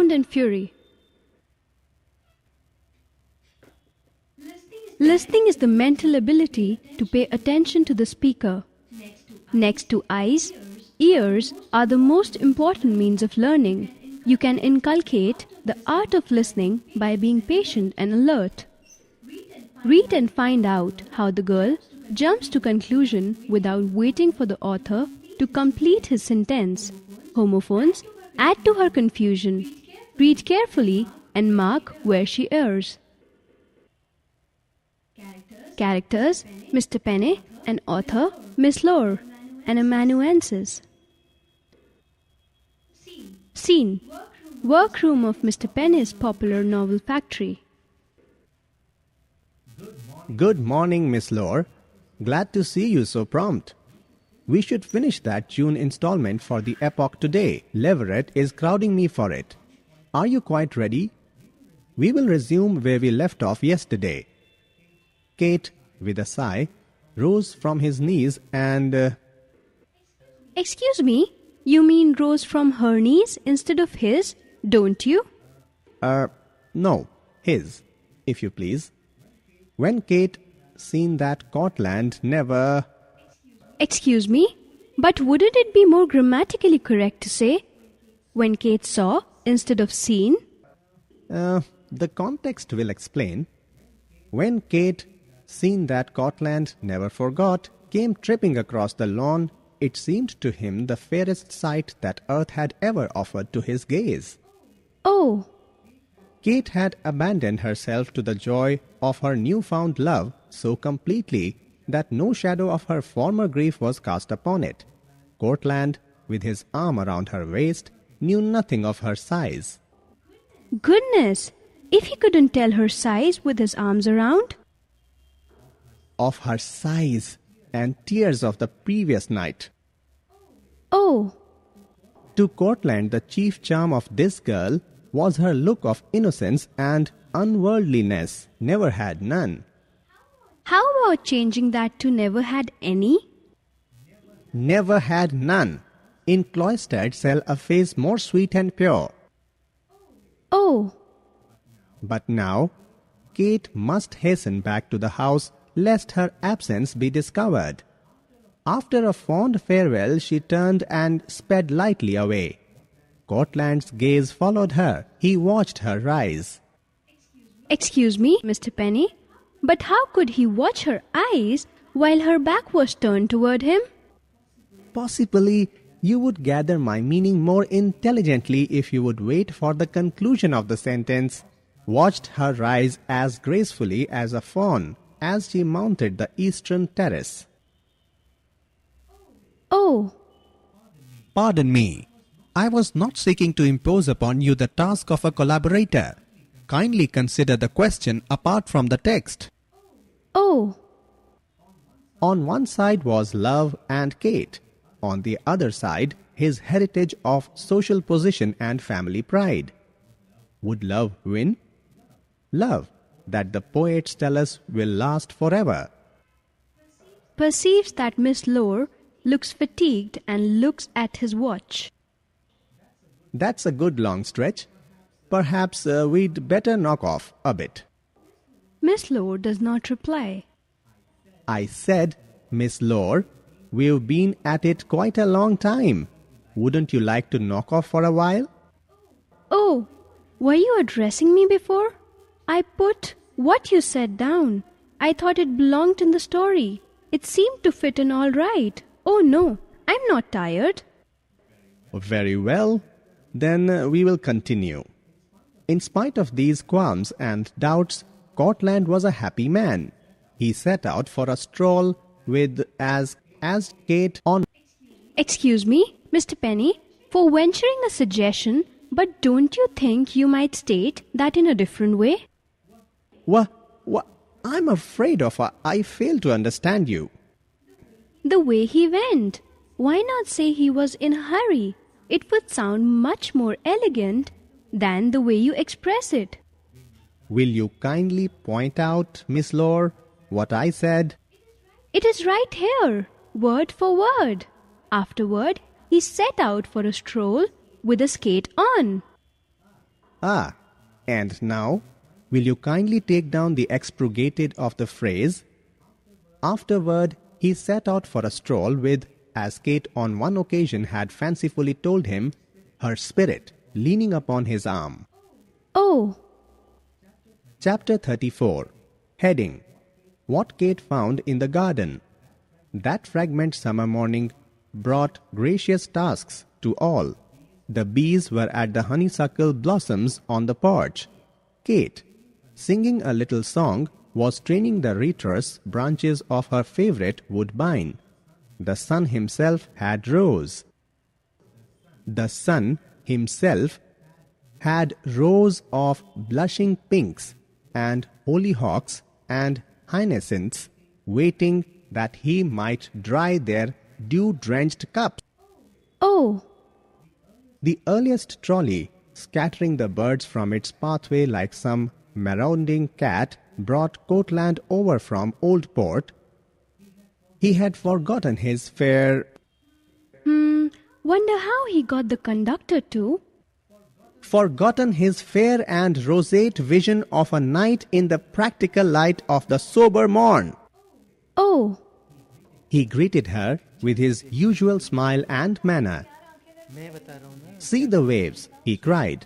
sound and fury. Listening is the mental ability to pay attention to the speaker. Next to eyes, ears are the most important means of learning. You can inculcate the art of listening by being patient and alert. Read and find out how the girl jumps to conclusion without waiting for the author to complete his sentence. Homophones add to her confusion. Read carefully and mark where she errs. Characters: Mr. Penne and author Miss Lore, and amanuensis. Scene: workroom of Mr. Penne's popular novel factory. Good morning, Miss Lore. Glad to see you so prompt. We should finish that June installment for the Epoch today. Leverett is crowding me for it. Are you quite ready? We will resume where we left off yesterday. Kate, with a sigh, rose from his knees and... Excuse me, you mean rose from her knees instead of his, don't you? No, his, if you please. When Kate seen that Cortland never... Excuse me, but wouldn't it be more grammatically correct to say, when Kate saw instead of seen? The context will explain. When Kate seen that Cortland never forgot, came tripping across the lawn, it seemed to him the fairest sight that earth had ever offered to his gaze. Oh! Kate had abandoned herself to the joy of her newfound love so completely that no shadow of her former grief was cast upon it. Cortland, with his arm around her waist, knew nothing of her size. Goodness! If he couldn't tell her size with his arms around? Of her size and tears of the previous night. Oh! To Cortland, the chief charm of this girl was her look of innocence and unworldliness. Never had none. How about changing that to never had any? Never had none. In cloistered cell a face more sweet and pure. Oh! But now, Kate must hasten back to the house lest her absence be discovered. After a fond farewell, she turned and sped lightly away. Cortland's gaze followed her. He watched her rise. Excuse me, Mr. Penne, but how could he watch her eyes while her back was turned toward him? Possibly you would gather my meaning more intelligently if you would wait for the conclusion of the sentence. Watched her rise as gracefully as a fawn as she mounted the eastern terrace. Oh! Pardon me. I was not seeking to impose upon you the task of a collaborator. Kindly consider the question apart from the text. Oh! On one side was love and Kate. On the other side, his heritage of social position and family pride. Would love win? Love, that the poets tell us will last forever. Perceives that Miss Lore looks fatigued and looks at his watch. That's a good long stretch. Perhaps we'd better knock off a bit. Miss Lore does not reply. I said, Miss Lore, we've been at it quite a long time. Wouldn't you like to knock off for a while? Oh, were you addressing me before? I put what you said down. I thought it belonged in the story. It seemed to fit in all right. Oh no, I'm not tired. Very well. Then we will continue. In spite of these qualms and doubts, Cortland was a happy man. He set out for a stroll with as Kate on. Excuse me, Mr. Penne, for venturing a suggestion, but don't you think you might state that in a different way? What? I'm afraid of I fail to understand you. The way he went. Why not say he was in a hurry? It would sound much more elegant than the way you express it. Will you kindly point out, Miss Lore, what I said? It is right here, word for word. Afterward, he set out for a stroll with a skate on. Ah, and now, will you kindly take down the expurgated of the phrase? Afterward, he set out for a stroll with, as Kate on one occasion had fancifully told him, her spirit leaning upon his arm. Oh, Chapter 34. Heading: What Kate Found in the Garden. That fragrant summer morning brought gracious tasks to all. The bees were at the honeysuckle blossoms on the porch. Kate, singing a little song, was training the retrous branches of her favorite woodbine. The sun himself had rose. The sun himself had rows of blushing pinks and hollyhocks and hyacinths waiting that he might dry their dew-drenched cups. oh, The earliest trolley, scattering the birds from its pathway like some marauding cat, brought Coatland over from Old Port. He had forgotten his fair, wonder how he got the conductor to. forgotten his fair and roseate vision of a night in the practical light of the sober morn. Oh, He greeted her with his usual smile and manner. See the waves, he cried,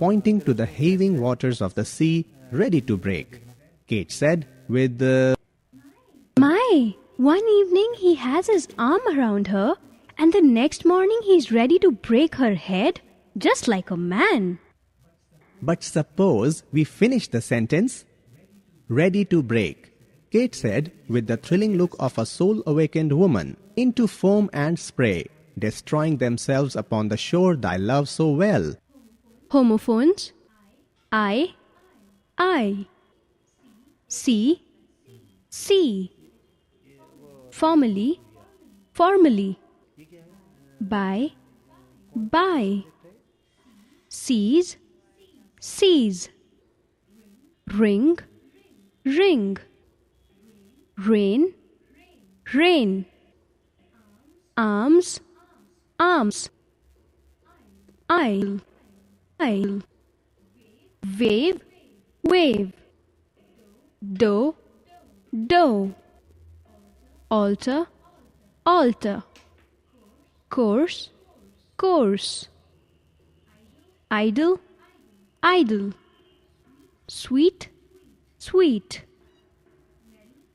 pointing to the heaving waters of the sea ready to break. Kate said with my, one evening he has his arm around her, and the next morning he's ready to break her head, just like a man. But suppose we finish the sentence. Ready to break, Kate said with the thrilling look of a soul-awakened woman, into foam and spray, destroying themselves upon the shore thy love so well. Homophones. I. See. Formally. By. Seize. Ring. Rain. Arms. Isle. Wave. Doe. Altar. Course. Idle. Sweet.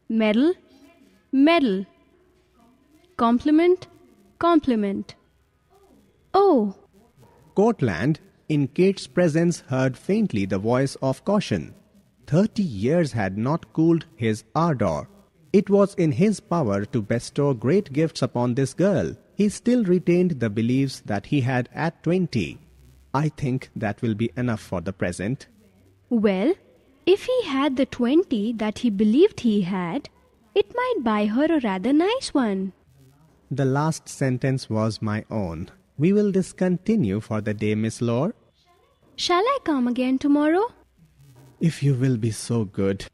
Medal. Compliment. Oh, Coatland, in Kate's presence, heard faintly the voice of caution. 30 years had not cooled his ardor. It was in his power to bestow great gifts upon this girl. He still retained the beliefs that he had at 20. I think that will be enough for the present. well, if he had the 20 that he believed he had, it might buy her a rather nice one. The last sentence was my own. We will discontinue for the day, Miss Lore. Shall I come again tomorrow? If you will be so good.